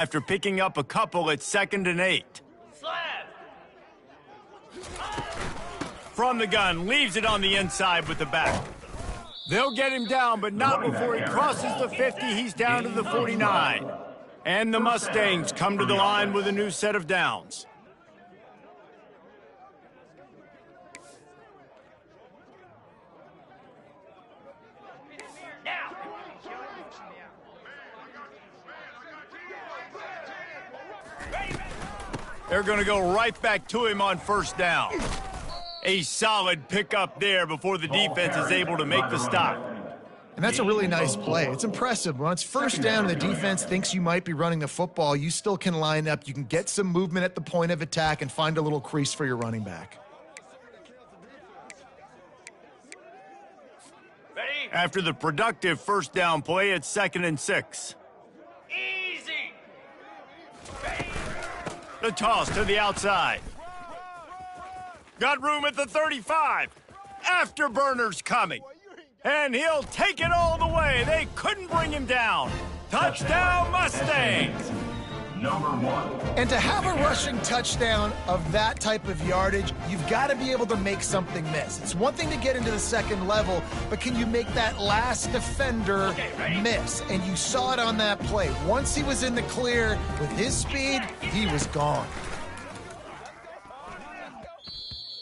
after picking up a couple at 2nd and 8. From the gun, leaves it on the inside with the back. They'll get him down, but not before he crosses the 50. He's down to the 49. And the Mustangs come to the line with a new set of downs. They're going to go right back to him on 1st down. A solid pickup there before the defense is able to make the stop. And that's a really nice play. It's impressive. When it's 1st down and the defense thinks you might be running the football, you still can line up. You can get some movement at the point of attack and find a little crease for your running back. After the productive 1st down play, it's 2nd and 6. Easy. The toss to the outside. Got room at the 35. Afterburner's coming. And he'll take it all the way. They couldn't bring him down. Touchdown, Mustangs! Number 1. And to have a rushing touchdown of that type of yardage, you've got to be able to make something miss. It's one thing to get into the 2nd level, but can you make that last defender miss? And you saw it on that play. Once he was in the clear with his speed, he was gone.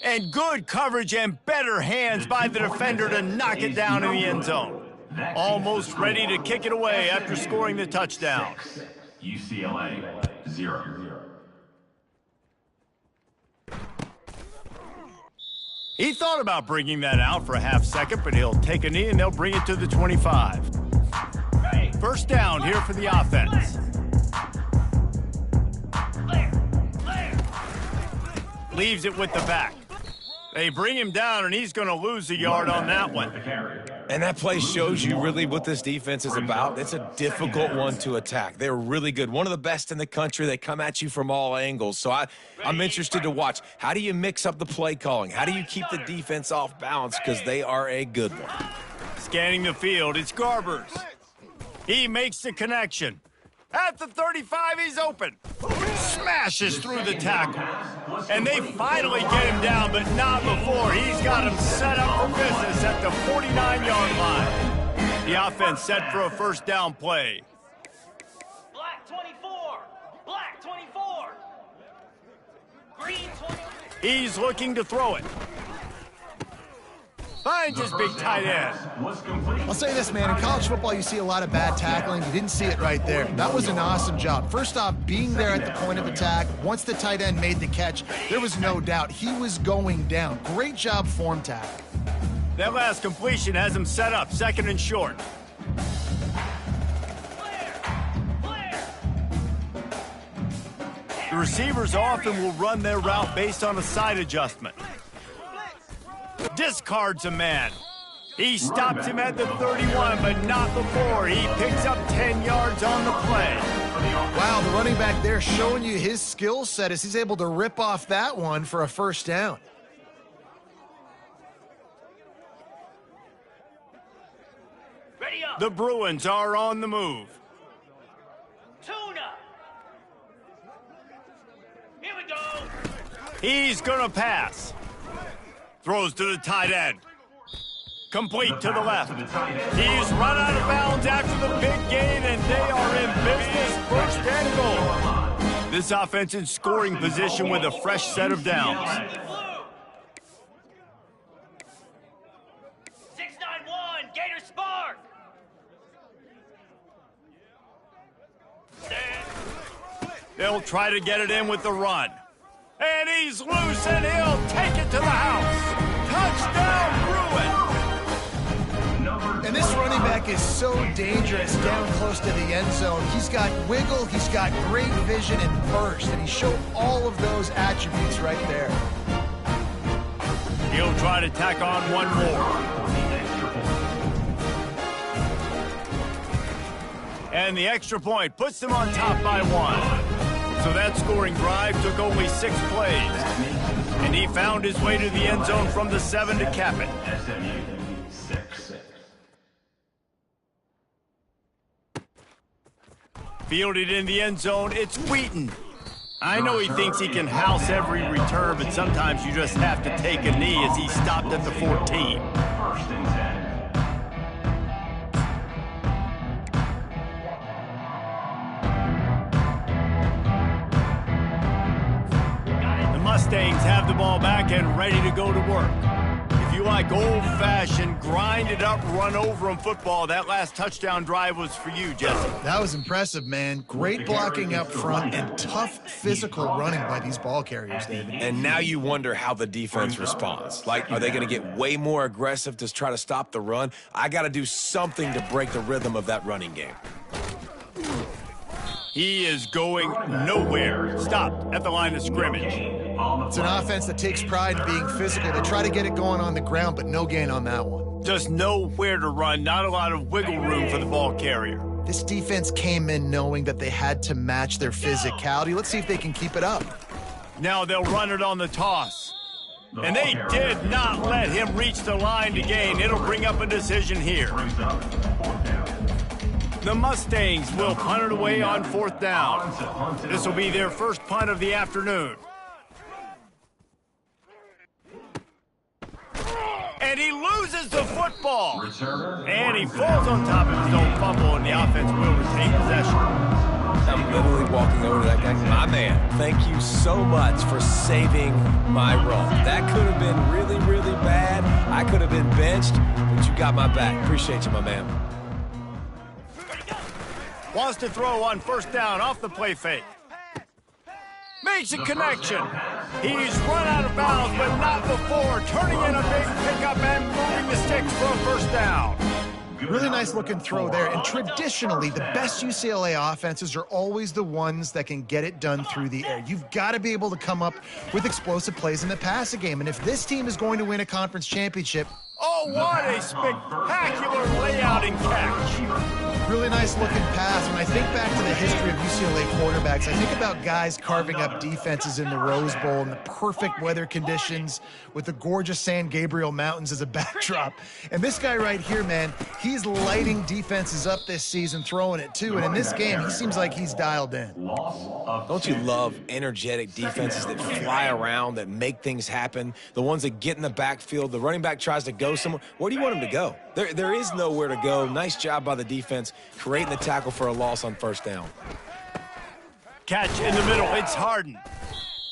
And good coverage and better hands by the defender to knock it down in the end zone. Almost ready to kick it away after scoring the touchdown. UCLA 0. He thought about bringing that out for a half second, but he'll take a knee and they'll bring it to the 25. 1st down here for the offense. Leaves it with the back. They bring him down, and he's going to lose a yard on that one. And that play shows you really what this defense is about. It's a difficult one to attack. They're really good. One of the best in the country. They come at you from all angles. So I'm interested to watch. How do you mix up the play calling? How do you keep the defense off balance? Because they are a good one. Scanning the field, it's Garbers. He makes the connection. At the 35, he's open. Smashes through the tackle. And they finally get him down, but not before. He's got him set up for business at the 49-yard line. The offense set for a 1st down play. Black 24. Black 24. Green 20. He's looking to throw it. Finds his big tight end. I'll say this, man. In college football, you see a lot of bad tackling. You didn't see it right there. That was an awesome job. First off, being there at the point of attack. Once the tight end made the catch, there was no doubt he was going down. Great job form tackle. That last completion has him set up, 2nd and short. The receivers often will run their route based on a side adjustment. Discards a man. He stops him at the 31, but not before. He picks up 10 yards on the play. Wow, the running back there showing you his skill set as he's able to rip off that one for a 1st down. Ready up. The Bruins are on the move. Tuna. Here we go. He's gonna pass. Throws to the tight end. Complete to the left. He's run out of bounds after the big gain, and they are in business, 1st and goal. This offense in scoring position with a fresh set of downs. 691, Gator Spark. They'll try to get it in with the run. And he's loose, and he'll take it to the house. Touchdown, Bruin! And this running back is so dangerous down close to the end zone. He's got wiggle, he's got great vision and burst, and he showed all of those attributes right there. He'll try to tack on one more. And the extra point puts them on top by 1. So that scoring drive took only 6 plays. And he found his way to the end zone from the 7 to cap it. SMU 6. Fielded in the end zone, it's Wheaton. I know he thinks he can house every return, but sometimes you just have to take a knee as he stopped at the 14. First and 10. The Mustangs have the ball back and ready to go to work. If you like old-fashioned, grind-it-up, run-over-'em football, that last touchdown drive was for you, Jesse. That was impressive, man. Great blocking up front and tough physical running by these ball carriers, David. And now you wonder how the defense responds. Like, are they going to get way more aggressive to try to stop the run? I got to do something to break the rhythm of that running game. He is going nowhere. Stopped at the line of scrimmage. It's an offense that takes pride in being physical. They try to get it going on the ground, but no gain on that one. Just nowhere to run. Not a lot of wiggle room for the ball carrier. This defense came in knowing that they had to match their physicality. Let's see if they can keep it up. Now they'll run it on the toss. And they did not let him reach the line to gain. It'll bring up a decision here. The Mustangs will punt it away on 4th down. This will be their first punt of the afternoon. And he loses the football. And he falls on top of his own fumble, and the offense will retain possession. I'm literally walking over to that guy. My man, thank you so much for saving my run. That could have been really, really bad. I could have been benched, but you got my back. Appreciate you, my man. Wants to throw on 1st down off the play fake. Makes a connection. He's run out of bounds, but not before. Turning in a big pickup and moving the sticks for a 1st down. Really nice looking throw there. And traditionally, the best UCLA offenses are always the ones that can get it done through the air. You've got to be able to come up with explosive plays in the passing game. And if this team is going to win a conference championship, oh, what a spectacular layout and catch. really nice looking pass. When I think back to the history of UCLA quarterbacks, I think about guys carving up defenses in the Rose Bowl in the perfect weather conditions with the gorgeous San Gabriel Mountains as a backdrop. And this guy right here, man, he's lighting defenses up this season, throwing it too. And in this game, he seems like he's dialed in. Don't you love energetic defenses that fly around, that make things happen, the ones that get in the backfield? The running back tries to go somewhere. Where do you want him to go? There is nowhere to go. Nice job by the defense creating the tackle for a loss on 1st down. Catch in the middle. It's Harden.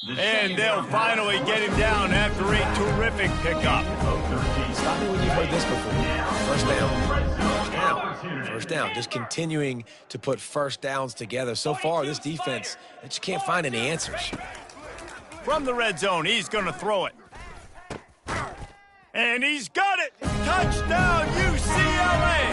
And they'll finally get him down after a terrific pickup. Stop me when you've heard this before. 1st down. 1st down. Just continuing to put 1st downs together. So far, this defense, they just can't find any answers. From the red zone, he's going to throw it. And he's got it! Touchdown, UCLA!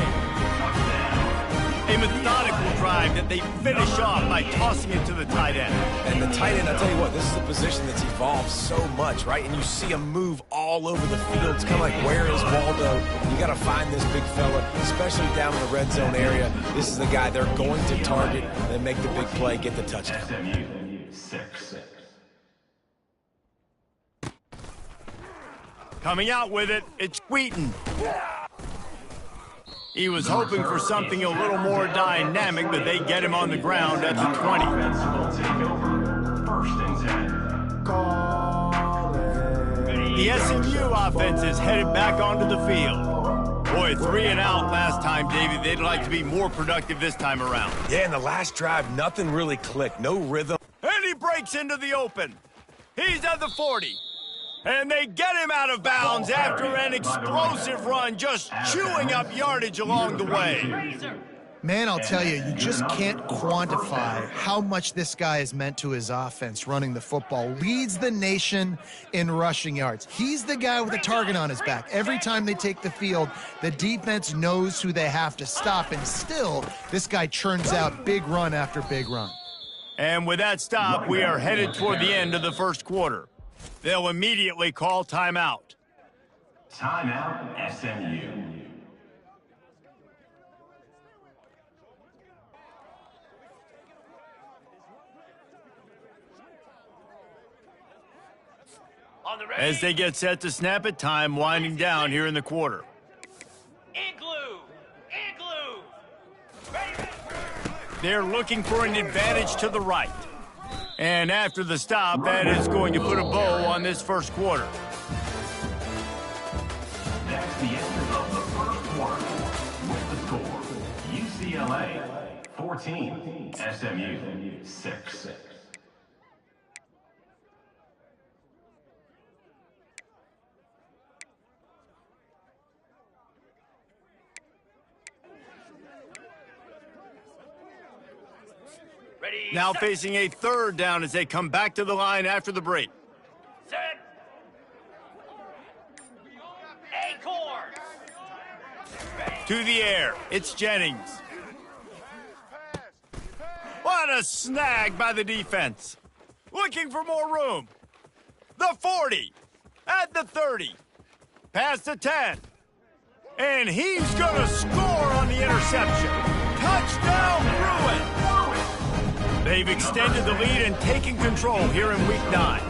A methodical drive that they finish off by tossing it to the tight end. And the tight end, I'll tell you what, this is a position that's evolved so much, right? And you see him move all over the field. It's kind of like, where is Waldo? You got to find this big fella, especially down in the red zone area. This is the guy they're going to target and make the big play, get the touchdown. SMU 6. Coming out with it, it's Wheaton. He was hoping for something a little more dynamic, but they get him on the ground at the 20. The SMU offense is headed back onto the field. Boy, 3 and out last time, Davey. They'd like to be more productive this time around. Yeah, in the last drive, nothing really clicked. No rhythm. And he breaks into the open. He's at the 40. And they get him out of bounds after an explosive run, just chewing up yardage along the way. Man, I'll tell you, you just can't quantify how much this guy has meant to his offense running the football. Leads the nation in rushing yards. He's the guy with a target on his back. Every time they take the field, the defense knows who they have to stop, and still, this guy churns out big run after big run. And with that stop, we are headed toward the end of the first quarter. They'll immediately call timeout. Timeout, SMU. As they get set to snap it, time winding down here in the quarter. Igloo! Igloo! Ready, ready. They're looking for an advantage to the right. And after the stop, that is going to put a bow on this first quarter. That's the end of the first quarter. With the score, UCLA 14, SMU 6. Ready, Now set, facing a third down as they come back to the line after the break. set. Acorn. To the air, it's Jennings. What a snag by the defense. Looking for more room. The 40, at the 30, past the 10. And he's going to score on the interception. Touchdown, Bruin. They've extended the lead and taken control here in Week 9.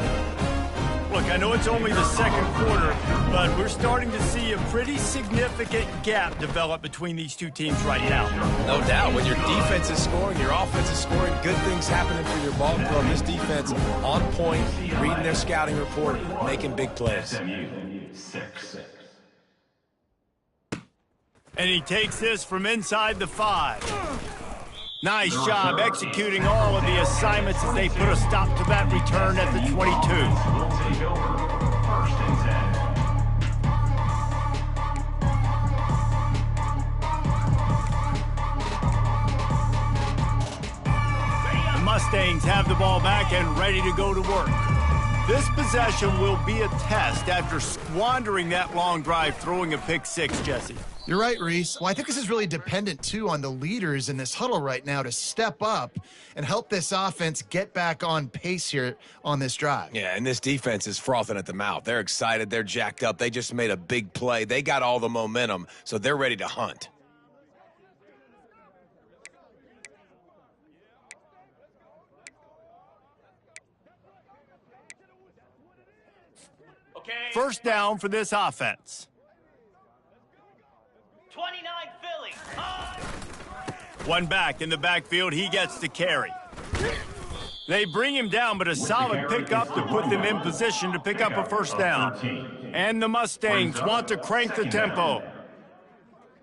Look, I know it's only the second quarter, but we're starting to see a pretty significant gap develop between these two teams right now. No doubt. When your defense is scoring, your offense is scoring, good things happening for your ball club. This defense on point, reading their scouting report, making big plays. SMU 6. And he takes this from inside the 5. Nice job executing all of the assignments as they put a stop to that return at the 22. Will take over. First and 10. The Mustangs have the ball back and ready to go to work. This possession will be a test after squandering that long drive, throwing a pick six, Jesse. You're right, Reese. Well, I think this is really dependent, too, on the leaders in this huddle right now to step up and help this offense get back on pace here on this drive. Yeah, and this defense is frothing at the mouth. They're excited. They're jacked up. They just made a big play. They got all the momentum, so they're ready to hunt. Okay. First down for this offense. 29 Philly. On. One back in the backfield, he gets to carry. They bring him down, but a solid pickup to put them in position to pick up a first down. And the Mustangs want to crank the tempo.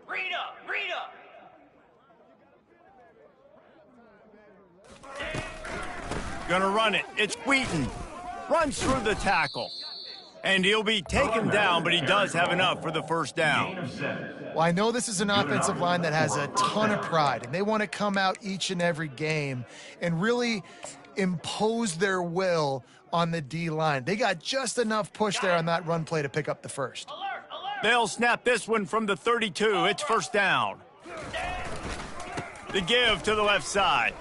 Read up. Gonna run it. It's Wheaton. Runs through the tackle. And he'll be taken down, but he does have enough for the first down. Well, I know this is an offensive line that has a ton of pride, and they want to come out each and every game and really impose their will on the D-line. They got just enough push there on that run play to pick up the first. Alert. They'll snap this one from the 32. It's first down. The give to the left side.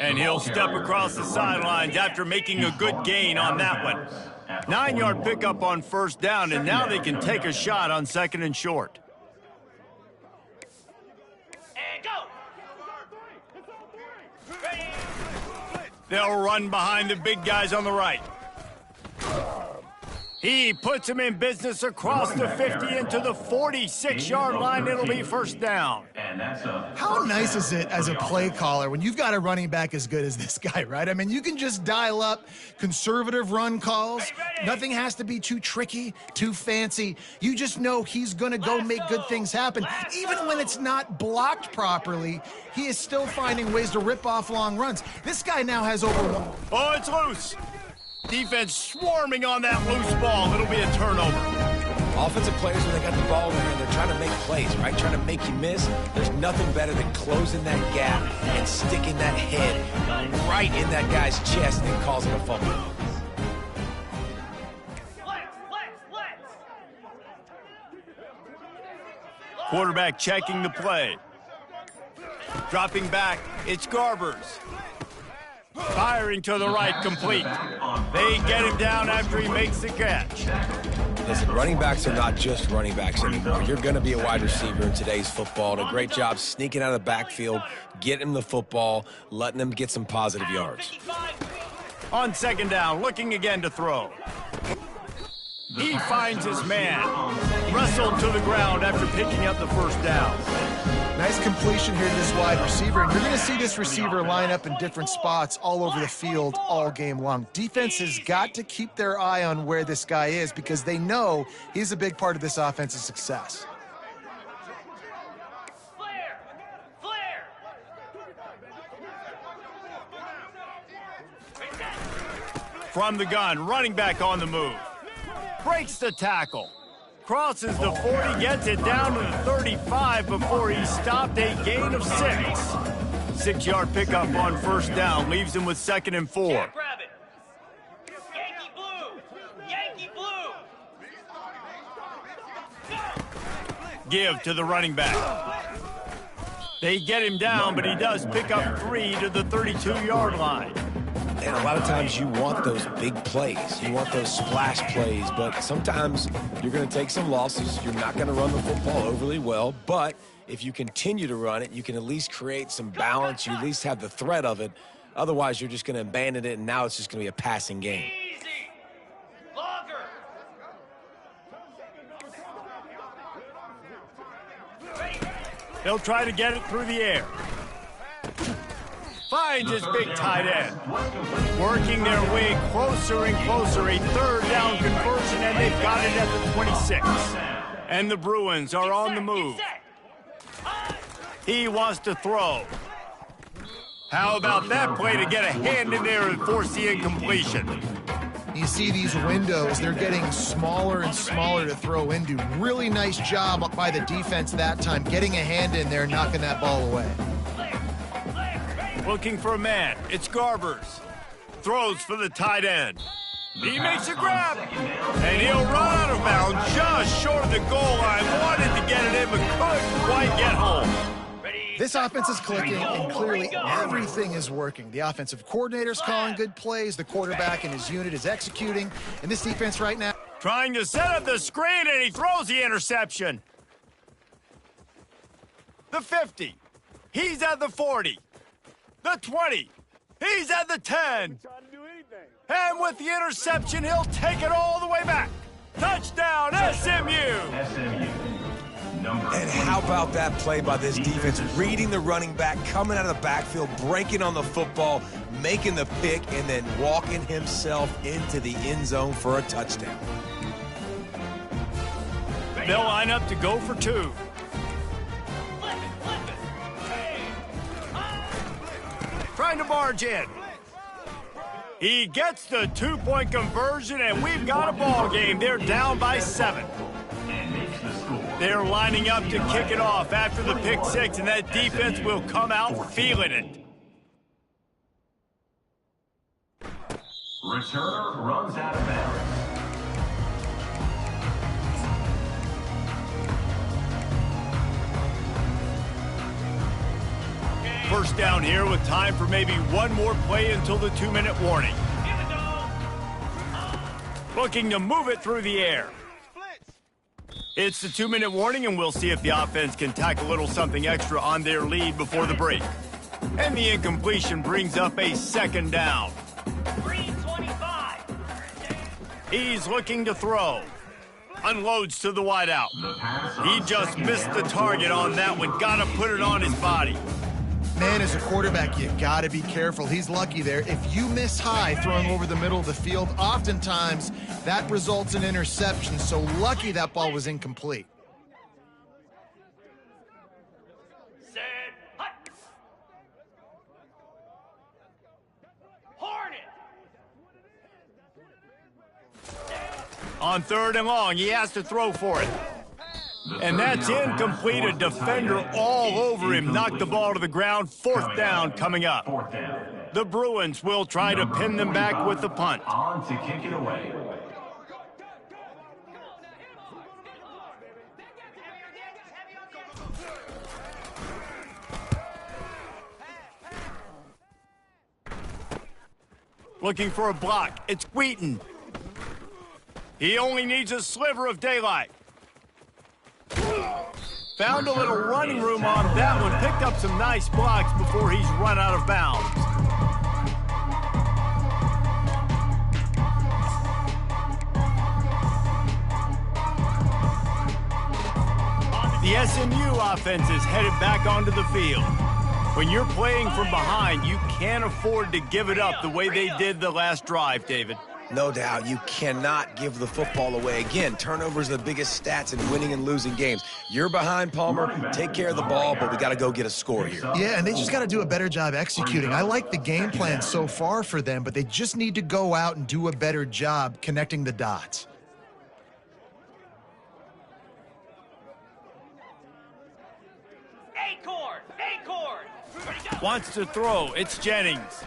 And he'll step across the sidelines after making a good gain on that one. 9-yard pickup on first down, and now they can take a shot on second and short. And go. Ready. They'll run behind the big guys on the right. He puts him in business across the 50 into the 46-yard line. It'll be first down. And that's a How nice is it as a play caller when you've got a running back as good as this guy, right? I mean, you can just dial up conservative run calls. Nothing has to be too tricky, too fancy. You just know he's going to go make good things happen. Even when it's not blocked properly, he is still finding ways to rip off long runs. This guy now has over one. Oh, it's loose. Defense swarming on that loose ball. It'll be a turnover. Offensive players, when they got the ball there, and they're trying to make plays, right? Trying to make you miss. There's nothing better than closing that gap and sticking that head right in that guy's chest and causing a fumble. Let's. Quarterback checking the play. Dropping back, it's Garbers. Firing to the right, complete. They get him down after he makes the catch. Listen, running backs are not just running backs anymore. You're going to be a wide receiver in today's football. And a great job sneaking out of the backfield, getting him the football, letting them get some positive yards. On second down, looking again to throw. He finds his man. Wrestled to the ground after picking up the first down. Nice completion here to this wide receiver, and you're going to see this receiver line up in different spots all over the field all game long. Defense has got to keep their eye on where this guy is because they know he's a big part of this offense's success. Flare! Flare! From the gun, running back on the move. Breaks the tackle. Crosses the 40, gets it down to the 35 before he's stopped, a gain of 6. 6-yard pickup on first down, leaves him with 2nd and 4. Grab it! Yankee blue! Yankee blue! Give to the running back. They get him down, but he does pick up 3 to the 32-yard line. And a lot of times you want those big plays. You want those splash plays, but sometimes you're going to take some losses. You're not going to run the football overly well, but if you continue to run it, you can at least create some balance. You at least have the threat of it. Otherwise, you're just going to abandon it, and now it's just going to be a passing game. Easy! Longer! They'll try to get it through the air. Finds his big tight end. Working their way closer and closer. A 3rd down conversion, and they've got it at the 26. And the Bruins are on the move. He wants to throw. How about that play to get a hand in there and force the incompletion? You see these windows, they're getting smaller and smaller to throw into. Really nice job by the defense that time, getting a hand in there, knocking that ball away. Looking for a man. It's Garbers. Throws for the tight end. He makes a grab. And he'll run out of bounds just short of the goal line. Wanted to get it in, but couldn't quite get home. This offense is clicking, and clearly everything is working. The offensive coordinator's calling good plays. The quarterback and his unit is executing. And this defense right now... Trying to set up the screen, and he throws the interception. The 50. He's at the 40. The 20. He's at the 10. And with the interception, he'll take it all the way back. Touchdown, SMU. And how about that play by this defense? Reading the running back, coming out of the backfield, breaking on the football, making the pick, and then walking himself into the end zone for a touchdown. They'll line up to go for 2. Trying to barge in. He gets the 2-point conversion, and we've got a ball game. They're down by 7. They're lining up to kick it off after the pick 6, and that defense will come out feeling it. Returner runs out of bounds. First down here with time for maybe one more play until the 2-minute warning. Looking to move it through the air. It's the 2-minute warning, and we'll see if the offense can tack a little something extra on their lead before the break. And the incompletion brings up a 2nd down. 325. He's looking to throw. Unloads to the wideout. He just missed the target on that one. Gotta put it on his body. Man, as a quarterback, you got to be careful. He's lucky there. If you miss high throwing over the middle of the field, oftentimes that results in interception. So lucky that ball was incomplete. Set. Hut. Hornet. On 3rd and long, he has to throw for it. And that's incomplete. A defender all over him. Knocked the ball to the ground. 4th down coming up. The Bruins will try to pin them back with the punt. On to kick it away. Looking for a block. It's Wheaton. He only needs a sliver of daylight. Found a little running room on that one. Picked up some nice blocks before he's run out of bounds. On the The SMU offense is headed back onto the field. When you're playing from behind, you can't afford to give it up the way they did the last drive, David. No doubt, you cannot give the football away. Again, turnovers are the biggest stats in winning and losing games. You're behind, Palmer. Take care of the ball, but we got to go get a score here. Yeah, and they just got to do a better job executing. I like the game plan so far for them, but they just need to go out and do a better job connecting the dots. Acorn! Acorn! Ready, go! Wants to throw. It's Jennings.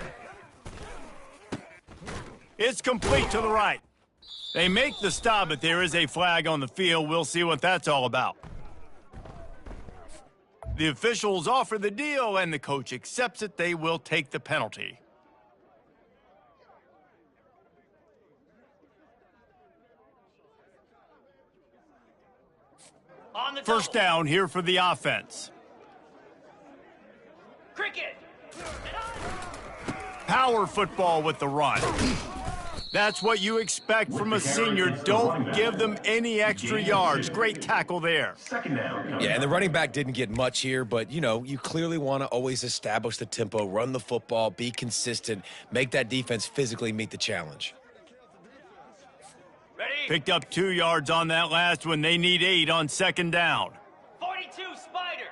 It's complete to the right. They make the stop, but there is a flag on the field. We'll see what that's all about. The officials offer the deal, and the coach accepts it. They will take the penalty. On the First double. down here for the offense. Cricket! Power football with the run. That's what you expect from a senior. Don't give them any extra yards. Great tackle there. Second down. Yeah, and the running back didn't get much here, but, you know, you clearly want to always establish the tempo, run the football, be consistent, make that defense physically meet the challenge. Ready? Picked up 2 yards on that last one. They need 8 on second down. 42 Spider!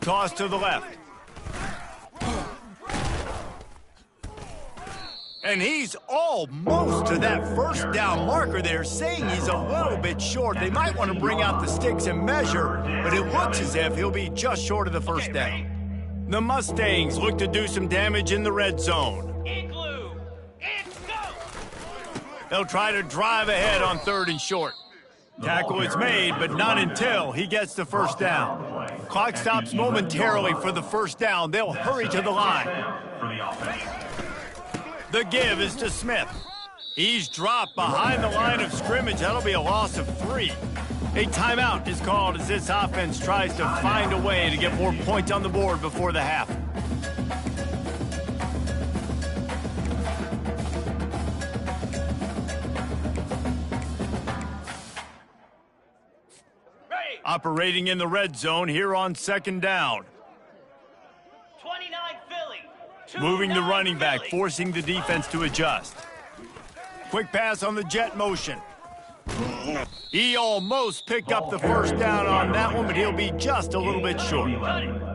Toss to the left. And he's almost to that first down marker there, saying he's a little bit short. They might want to bring out the sticks and measure, but it looks as if he'll be just short of the first down. The Mustangs look to do some damage in the red zone. Igloo! It's go! They'll try to drive ahead on 3rd and short. Tackle is made, but not until he gets the first down. Clock stops momentarily for the first down. They'll hurry to the line. For the offense. The give is to Smith. He's dropped behind the line of scrimmage. That'll be a loss of 3. A timeout is called as this offense tries to find a way to get more points on the board before the half. Ready! Operating in the red zone here on second down. 29 Philly! Moving the 29 running back, Philly. forcing the defense to adjust. Quick pass on the jet motion. He almost picked up the first down on that one, but he'll be just a little bit short.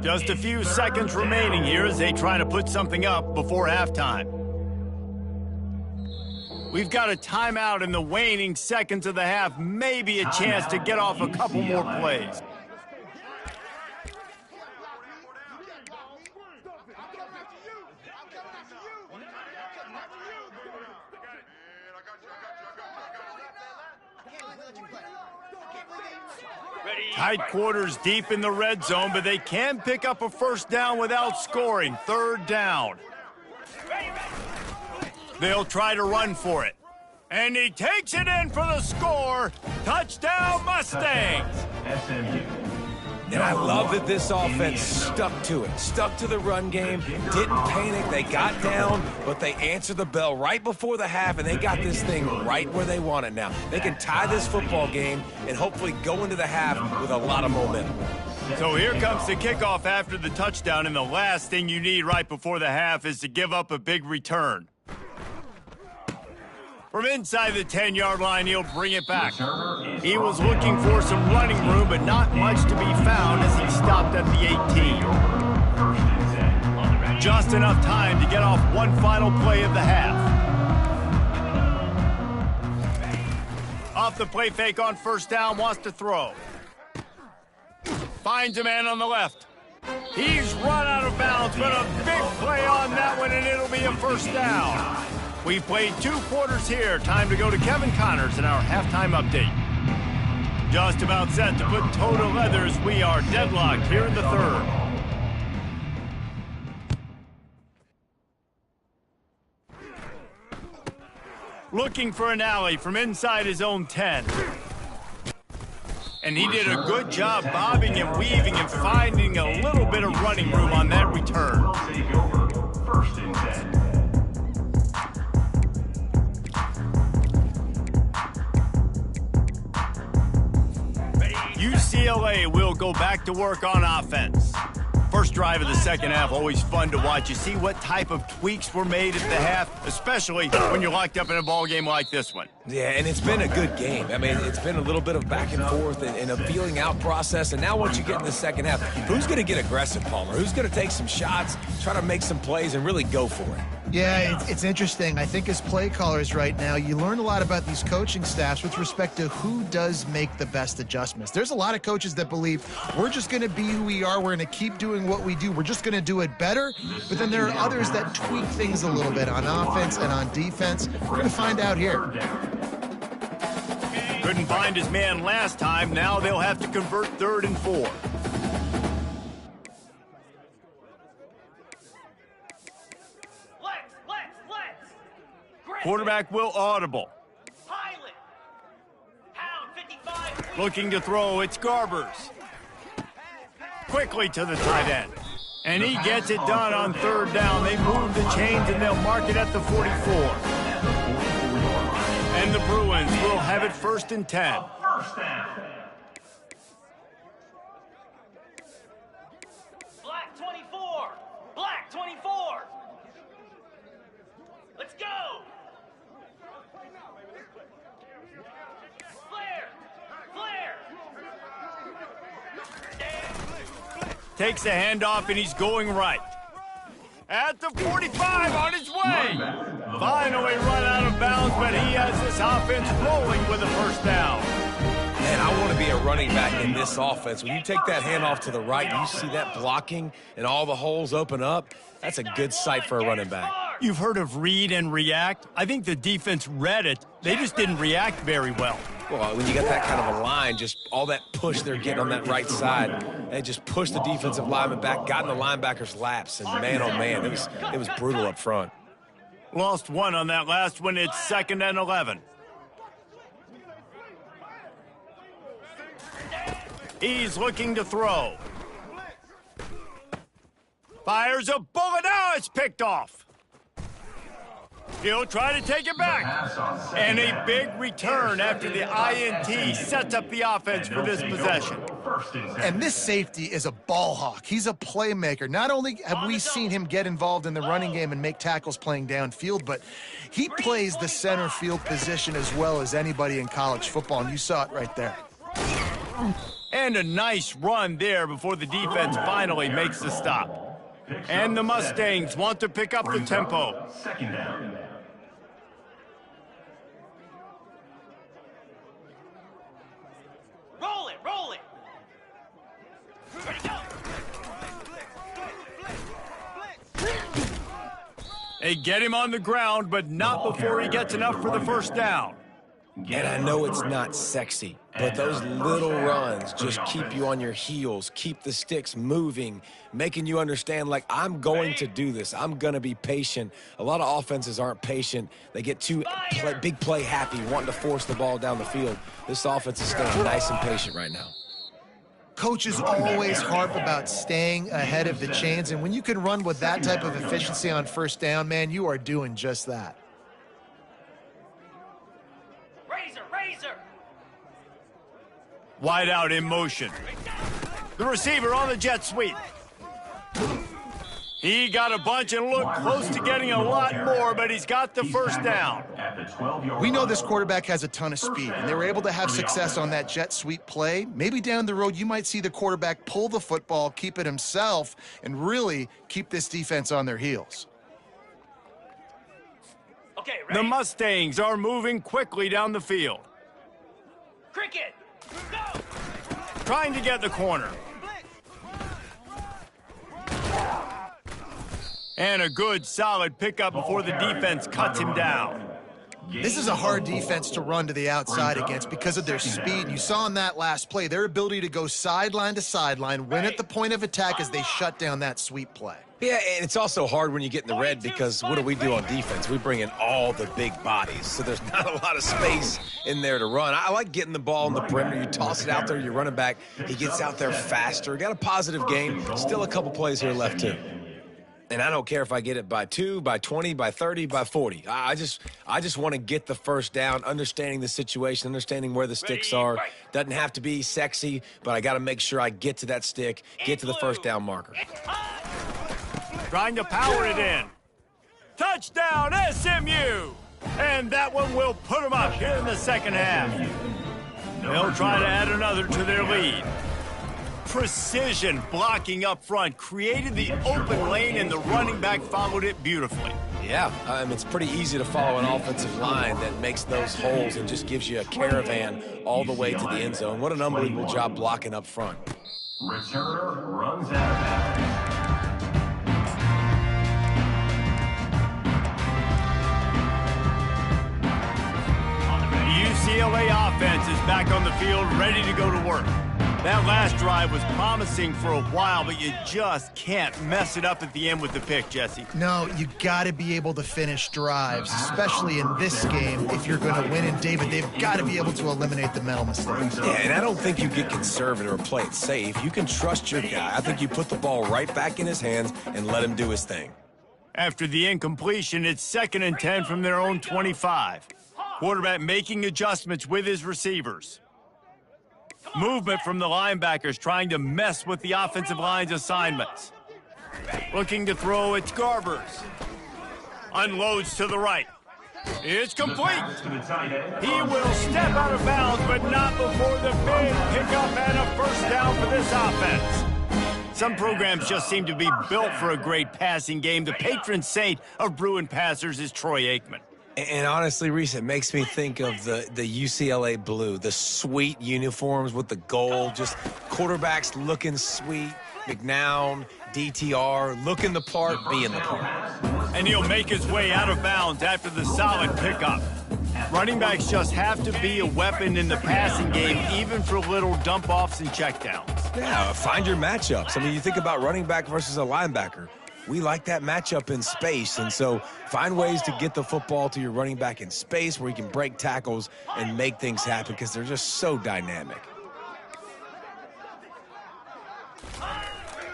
Just a few seconds remaining here as they try to put something up before halftime. We've got a timeout in the waning seconds of the half, maybe a chance to get off a couple more plays. Ready? Tight quarters deep in the red zone, but they can pick up a first down without scoring. 3rd down. Ready, ready. They'll try to run for it. And he takes it in for the score. Touchdown, Mustangs. SMU. And I love that this offense stuck to it, stuck to the run game, didn't panic, they got down, but they answered the bell right before the half, and they got this thing right where they want it now. They can tie this football game and hopefully go into the half with a lot of momentum. So here comes the kickoff after the touchdown, and the last thing you need right before the half is to give up a big return. From inside the 10-yard line, he'll bring it back. He was looking for some running room, but not much to be found as he stopped at the 18. Just enough time to get off one final play of the half. Off the play fake on first down, wants to throw. Finds a man on the left. He's run out of bounds, but a big play on that one, and it'll be a first down. We played 2 quarters here. Time to go to Kevin Connors in our halftime update. Just about set to put toe to leather as we are deadlocked here in the 3rd. Looking for an alley from inside his own 10. And he did a good job bobbing and weaving and finding a little bit of running room on that return. Take over. 1st and 10. UCLA will go back to work on offense. First drive of the second half, always fun to watch. You see what type of tweaks were made at the half, especially when you're locked up in a ball game like this one. Yeah, and it's been a good game. I mean, it's been a little bit of back and forth and a feeling out process. And now once you get in the second half, who's going to get aggressive, Palmer? Who's going to take some shots, try to make some plays, and really go for it? Yeah, it's interesting. I think as play callers right now, you learn a lot about these coaching staffs with respect to who does make the best adjustments. There's a lot of coaches that believe we're just going to be who we are. We're going to keep doing what we do. We're just going to do it better. But then there are others that tweak things a little bit on offense and on defense. We're going to find out here. Couldn't find his man last time. Now they'll have to convert 3rd and 4. Quarterback will audible. Pilot. Pound 55. Looking to throw, it's Garbers. Quickly to the tight end. And he gets it done on 3rd down. They move the chains and they'll mark it at the 44. And the Bruins will have it 1st and 10. First down. Black 24. Black 24. Let's go. Flare. Flare. Takes a handoff and he's going right. At the 45 on his way. Finally run out of bounds, but he has this offense rolling with a 1st down. Man, I want to be a running back in this offense. When you take that handoff to the right, you see that blocking and all the holes open up. That's a good sight for a running back. You've heard of read and react. I think the defense read it. They just didn't react very well. Well, when you got that kind of a line, just all that push they're getting on that right side, they just pushed the defensive lineman back, got in the linebacker's laps, and man, oh man, it was brutal up front. Lost 1 on that last one. It's 2nd and 11. He's looking to throw. Fires a bullet. Now it's picked off. He'll try to take it back. And a big return after the INT sets up the offense for this possession. And this safety is a ball hawk. He's a playmaker. Not only have we seen him get involved in the running game and make tackles playing downfield, but he plays the center field position as well as anybody in college football, and you saw it right there. And a nice run there before the defense finally makes the stop. And the Mustangs want to pick up the tempo. 2nd down. Roll it. Roll it. Ready to go. They get him on the ground, but not before he gets enough for the 1st down. And I know it's not sexy, but those little runs just keep you on your heels, keep the sticks moving, making you understand, like, I'm going to do this. I'm going to be patient. A lot of offenses aren't patient. They get too big play happy, wanting to force the ball down the field. This offense is staying nice and patient right now. Coaches always harp about staying ahead of the chains, and when you can run with that type of efficiency on 1st down, man, you are doing just that. Razor. Wide out in motion. The receiver on the jet sweep. He got a bunch and looked close to getting a lot more, but he's got the 1st down. We know this quarterback has a ton of speed, and they were able to have success on that jet sweep play. Maybe down the road you might see the quarterback pull the football, keep it himself, and really keep this defense on their heels. Okay, ready? The Mustangs are moving quickly down the field. Cricket. Go. Trying to get the corner. And a good, solid pickup before the defense cuts him down. This is a hard defense to run to the outside against because of their speed. You saw in that last play their ability to go sideline to sideline, win at the point of attack as they shut down that sweep play. Yeah, and it's also hard when you get in the red because what do we do on defense? We bring in all the big bodies, so there's not a lot of space in there to run. I like getting the ball in the perimeter. You toss it out there, you run it back. He gets out there faster. Got a positive game. Still a couple plays here left, too. And I don't care if I get it by 2, by 20, by 30, by 40. I just want to get the first down, understanding the situation, understanding where the sticks are. Doesn't have to be sexy, but I got to make sure I get to that stick, get to the first down marker. Trying to power it in. Touchdown, SMU! And that one will put them up here in the second half. They'll try to add another to their lead. Precision blocking up front created the open lane, and the running back followed it beautifully. Yeah, it's pretty easy to follow an offensive line that makes those holes and just gives you a caravan all the way to the end zone. What an unbelievable job blocking up front. Returner runs out of bounds. UCLA offense is back on the field, ready to go to work. That last drive was promising for a while, but you just can't mess it up at the end with the pick, Jesse. No, you got to be able to finish drives, especially in this game. If you're going to win, and David, they've got to be able to eliminate the mental mistakes. Yeah, and I don't think you get conservative or play it safe. You can trust your guy. I think you put the ball right back in his hands and let him do his thing. After the incompletion, it's 2nd and 10 from their own 25. Quarterback making adjustments with his receivers. Movement from the linebackers trying to mess with the offensive line's assignments. Looking to throw, it's Garbers. Unloads to the right. It's complete. He will step out of bounds, but not before the big pickup and a first down for this offense. Some programs just seem to be built for a great passing game. The patron saint of Bruin passers is Troy Aikman. And honestly, Reese, it makes me think of the UCLA blue, the sweet uniforms with the gold, just quarterbacks looking sweet, McNown, DTR, looking the part, being the part. And he'll make his way out of bounds after the solid pickup. Running backs just have to be a weapon in the passing game, even for little dump-offs and checkdowns. Yeah, find your matchups. I mean, you think about running back versus a linebacker. We like that matchup in space, and so find ways to get the football to your running back in space where he can break tackles and make things happen because they're just so dynamic.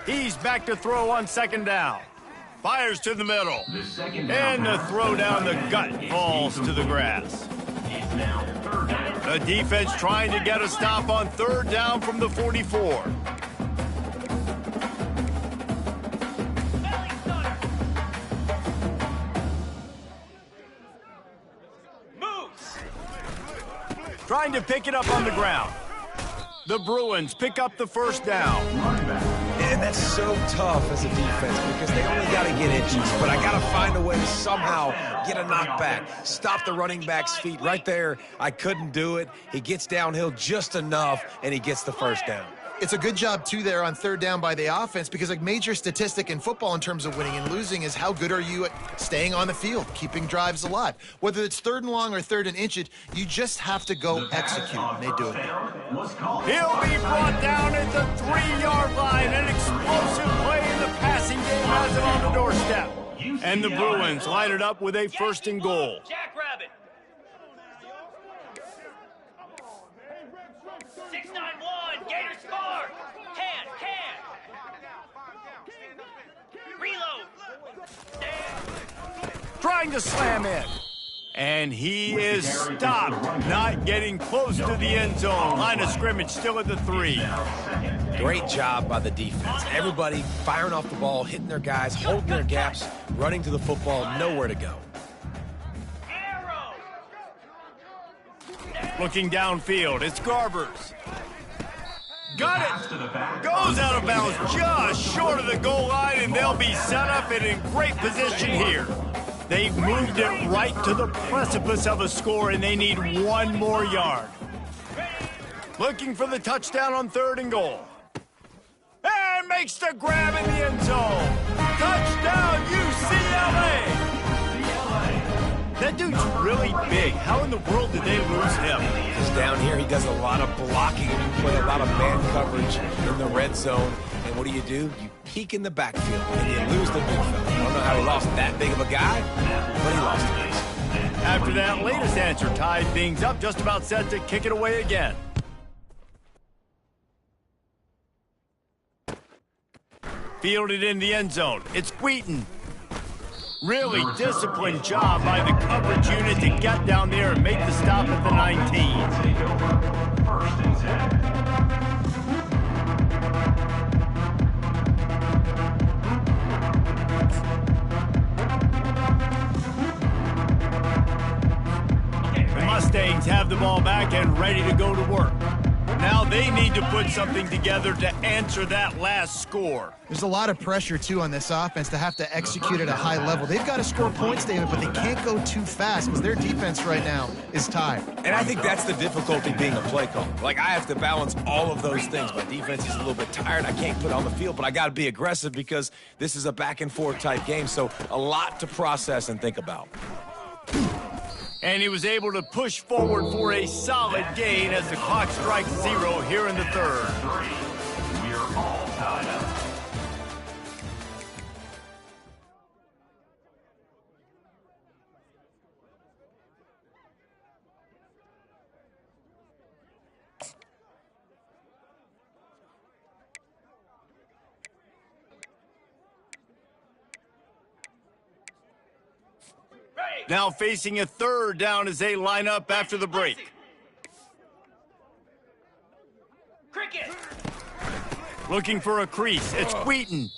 He's back to throw on 2nd down. Fires to the middle. And the throw down the gut falls to the grass. The defense trying to get a stop on 3rd down from the 44. Trying to pick it up on the ground. The Bruins pick up the first down. And that's so tough as a defense because they only got to get inches. But I got to find a way to somehow get a knockback. Stop the running back's feet right there. I couldn't do it. He gets downhill just enough, and he gets the first down. It's a good job, too, there on 3rd down by the offense because a major statistic in football in terms of winning and losing is how good are you at staying on the field, keeping drives alive. Whether it's 3rd and long or 3rd and inches, you just have to go execute, and they do it. He'll be brought down at the 3-yard line. An explosive play in the passing game has it on the doorstep. And the Bruins line it up with a 1st and goal. Jackrabbit. 691. Gator score. Can. Reload. Trying to slam in. And he is stopped, not getting close to the end zone. Line of scrimmage still at the 3. Great job by the defense. Everybody firing off the ball, hitting their guys, holding their gaps, running to the football, nowhere to go. Looking downfield, it's Garbers. Got it! Goes out of bounds just short of the goal line, and they'll be set up and in great position here. They've moved it right to the precipice of a score, and they need 1 more yard. Looking for the touchdown on 3rd and goal. And makes the grab in the end zone. Touchdown, UCLA! That dude's really big. How in the world did they lose him? Because down here, he does a lot of blocking and you play a lot of man coverage in the red zone. And what do? You peek in the backfield and you lose the big fella. I don't know how he lost that big of a guy, but he lost it. After that latest answer tied things up, just about set to kick it away again. Fielded in the end zone. It's Wheaton. Really disciplined job by the coverage unit to get down there and make the stop at the 19. Take over. First and 10. The Mustangs have the ball back and ready to go to work. Now they need to put something together to answer that last score. There's a lot of pressure, too, on this offense to have to execute at a high level. They've got to score points, David, but they can't go too fast because their defense right now is tired. And I think that's the difficulty being a play caller. Like, I have to balance all of those things. My defense is a little bit tired. I can't put it on the field, but I got to be aggressive because this is a back-and-forth type game, so a lot to process and think about. And he was able to push forward for a solid gain as the clock strikes 0 here in the third. We're all tied up. Now facing a third down as they line up after the break. Cricket. Looking for a crease. It's Wheaton.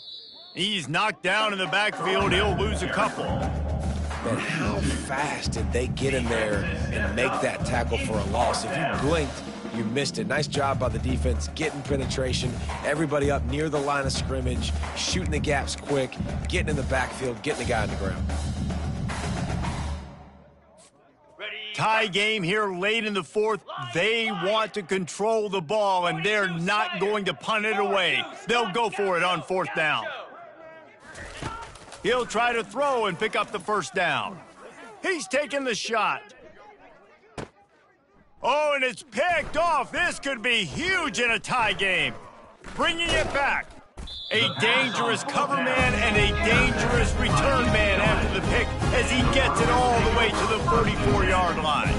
He's knocked down in the backfield. He'll lose a couple. Man, how fast did they get in there and make that tackle for a loss? If you blinked, you missed it. Nice job by the defense, getting penetration, everybody up near the line of scrimmage, shooting the gaps quick, getting in the backfield, getting the guy on the ground. Tie game here late in the fourth. They want to control the ball, and they're not going to punt it away. They'll go for it on fourth down. He'll try to throw and pick up the first down. He's taking the shot. Oh, and it's picked off. This could be huge in a tie game. Bringing it back. A dangerous cover man and a dangerous return man after the pick as he gets it all the way to the 44-yard line.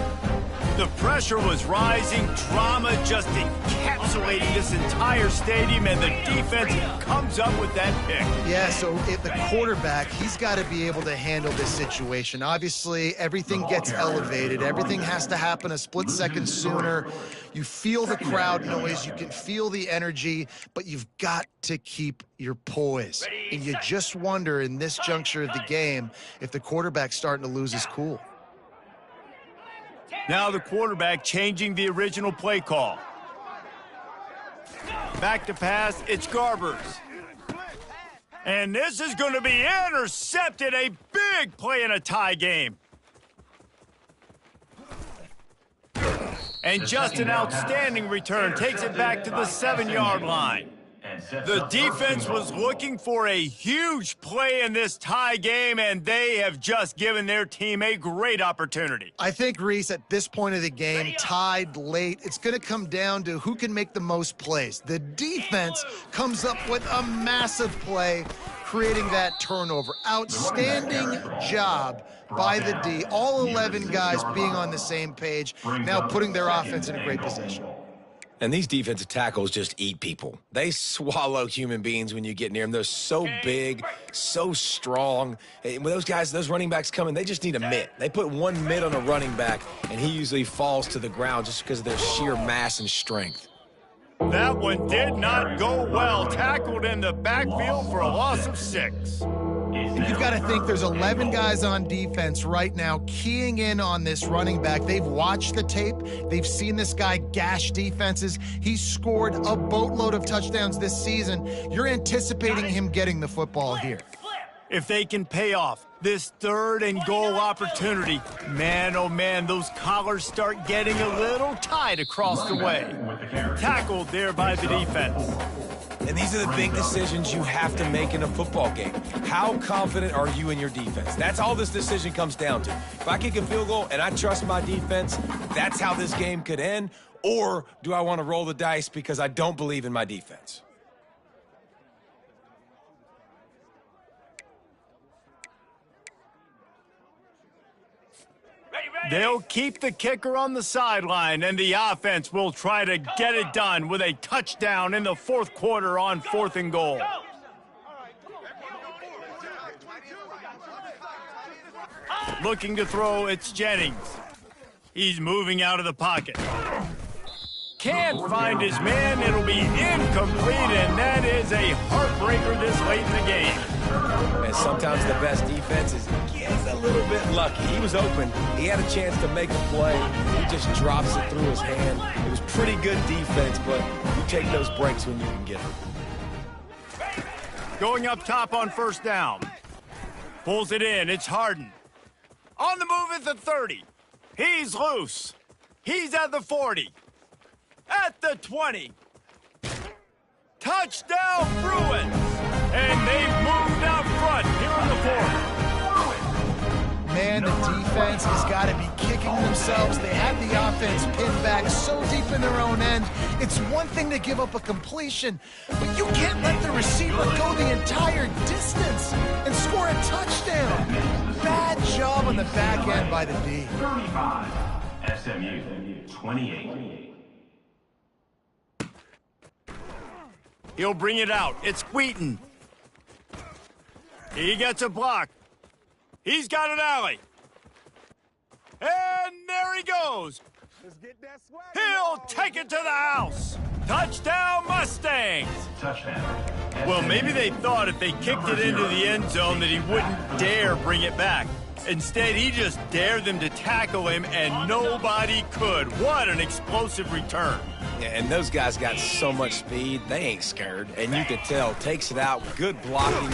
The pressure was rising, drama just encapsulating this entire stadium, and the defense comes up with that pick. Yeah, so the quarterback, he's got to be able to handle this situation. Obviously, everything gets elevated. Everything has to happen a split second sooner. You feel the crowd noise. You can feel the energy, but you've got to keep your poise. And you just wonder in this juncture of the game if the quarterback's starting to lose his cool. Now the quarterback changing the original play call. Back to pass, it's Garbers. And this is going to be intercepted, a big play in a tie game. And just an outstanding return, takes it back to the 7-yard line. The defense was looking for a huge play in this tie game, and they have just given their team a great opportunity. I think, Reese, at this point of the game, tied late, it's going to come down to who can make the most plays. The defense comes up with a massive play, creating that turnover. Outstanding job by the D. All 11 guys being on the same page, now putting their offense in a great position. And these defensive tackles just eat people. They swallow human beings when you get near them. They're so big, so strong. And when those guys, those running backs come in, they just need a mitt. They put one mitt on a running back, and he usually falls to the ground just because of their sheer mass and strength. That one did not go well. Tackled in the backfield for a loss of 6. And you've got to think there's 11 guys on defense right now keying in on this running back. They've watched the tape. They've seen this guy gash defenses. He's scored a boatload of touchdowns this season. You're anticipating him getting the football here. If they can pay off this 3rd and goal opportunity, man, oh man, those collars start getting a little tight across the way. Tackled there by the defense. And these are the big decisions you have to make in a football game. How confident are you in your defense? That's all this decision comes down to. If I kick a field goal and I trust my defense, that's how this game could end. Or do I want to roll the dice because I don't believe in my defense? They'll keep the kicker on the sideline, and the offense will try to get it done with a touchdown in the 4th quarter on 4th and goal. Looking to throw, it's Jennings. He's moving out of the pocket. Can't find his man. It'll be incomplete, and that is a heartbreaker this late in the game. And sometimes the best defense is gets a little bit lucky. He was open. He had a chance to make a play. He just drops it through his hand. It was pretty good defense, but you take those breaks when you can get them. Going up top on first down. Pulls it in. It's Harden. On the move at the 30. He's loose. He's at the 40. At the 20. Touchdown, Bruins! And they've moved out front here in the fourth. Man, the defense has got to be kicking themselves. They had the offense pinned back so deep in their own end. It's one thing to give up a completion, but you can't let the receiver go the entire distance and score a touchdown. Bad job on the back end by the D. 35, SMU, 28. He'll bring it out. It's Wheaton. He gets a block. He's got an alley. And there he goes. He'll take it to the house. Touchdown, Mustangs. Touchdown. Well, maybe they thought if they kicked it into the end zone that he wouldn't dare bring it back. Instead, he just dared them to tackle him, and nobody could. What an explosive return. Yeah, and those guys got so much speed, they ain't scared. And you could tell, takes it out, good blocking,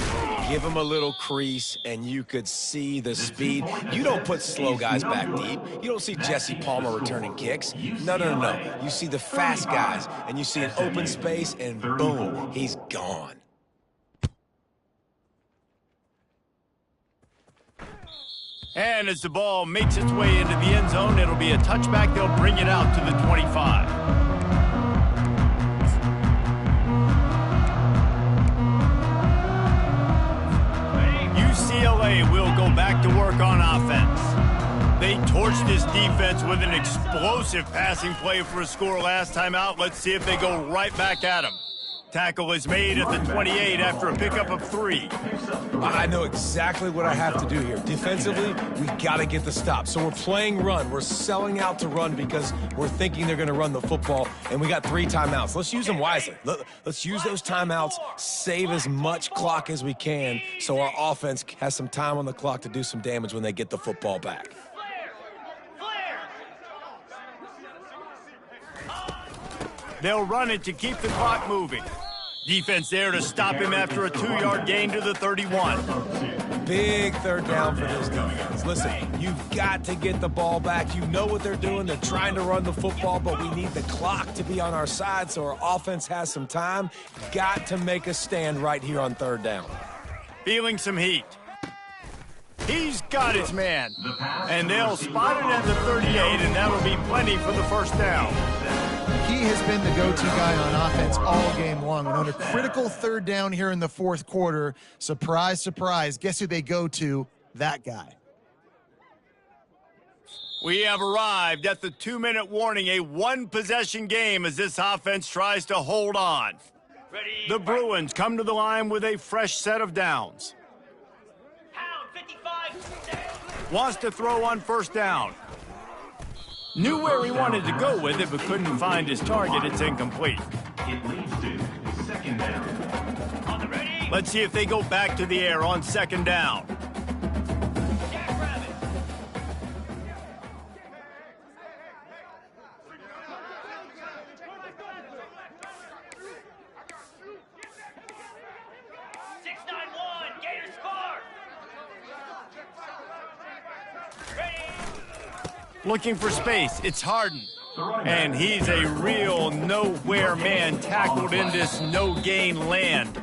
give him a little crease, and you could see the speed. You don't put slow guys back deep. You don't see Jesse Palmer returning kicks. No. You see the fast guys, and you see an open space, and boom, he's gone. And as the ball makes its way into the end zone, it'll be a touchback. They'll bring it out to the 25. UCLA will go back to work on offense. They torched this defense with an explosive passing play for a score last time out. Let's see if they go right back at him. Tackle is made at the 28 after a pickup of 3. I know exactly what I have to do here. Defensively, we got to get the stop. So we're playing run. We're selling out to run because we're thinking they're going to run the football, and we got 3 timeouts. Let's use them wisely. Let's use those timeouts, save as much clock as we can so our offense has some time on the clock to do some damage when they get the football back. They'll run it to keep the clock moving. Defense there to stop him after a 2-yard gain to the 31. Big third down for this defense. Listen, you've got to get the ball back. You know what they're doing. They're trying to run the football, but we need the clock to be on our side so our offense has some time. Got to make a stand right here on third down. Feeling some heat. He's got his man. And they'll spot it at the 38, and that'll be plenty for the first down. He has been the go-to guy on offense all game long. And on a critical third down here in the fourth quarter, surprise, surprise, guess who they go to? That guy. We have arrived at the 2-minute warning, a 1-possession game as this offense tries to hold on. The Bruins come to the line with a fresh set of downs. Pound 55. Wants to throw on first down. Knew where he wanted to go with it, but couldn't find his target. It's incomplete. It leads to second down. On the ready. Let's see if they go back to the air on second down. Jackrabbit. Gators score. Ready. Looking for space. It's Harden. And he's a real nowhere man tackled in this no-gain land.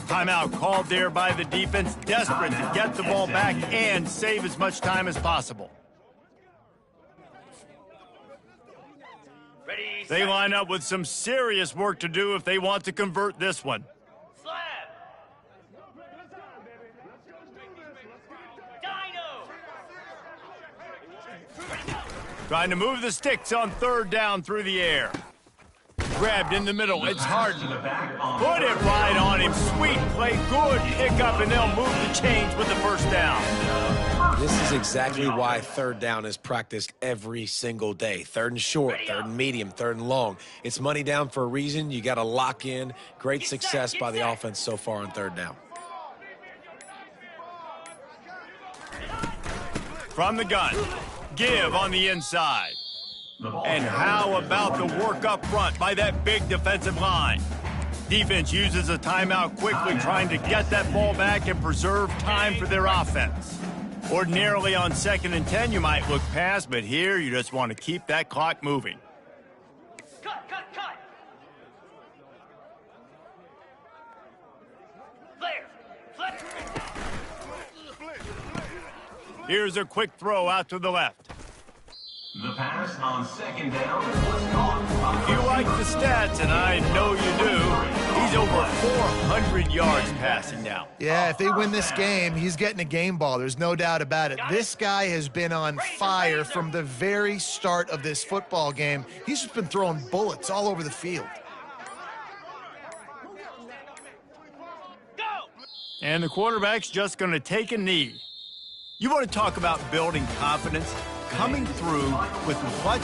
Timeout called there by the defense, desperate to get the ball back and save as much time as possible. Ready. They line up with some serious work to do if they want to convert this one. Slab. Dino. Trying to move the sticks on third down through the air. Grabbed in the middle. It's Harden. Put it right on him. Sweet play. Good pickup, and they'll move the chains with the first down. This is exactly why third down is practiced every single day. Third and short, third and medium, third and long. It's money down for a reason. You got to lock in. Great success by the offense so far on third down. From the gun, give on the inside. And how about the work up front by that big defensive line? Defense uses a timeout quickly, trying to get that ball back and preserve time for their offense. Ordinarily on 2nd and 10, you might look past, but here you just want to keep that clock moving. Cut. Flare. Here's a quick throw out to the left. The pass on 2nd down was caught. If you like the stats, and I know you do, he's over 400 yards passing now. Yeah, if they win this game, he's getting a game ball. There's no doubt about it. This guy has been on fire from the very start of this football game. He's just been throwing bullets all over the field. Go! And the quarterback's just going to take a knee. You want to talk about building confidence? Coming through with clutch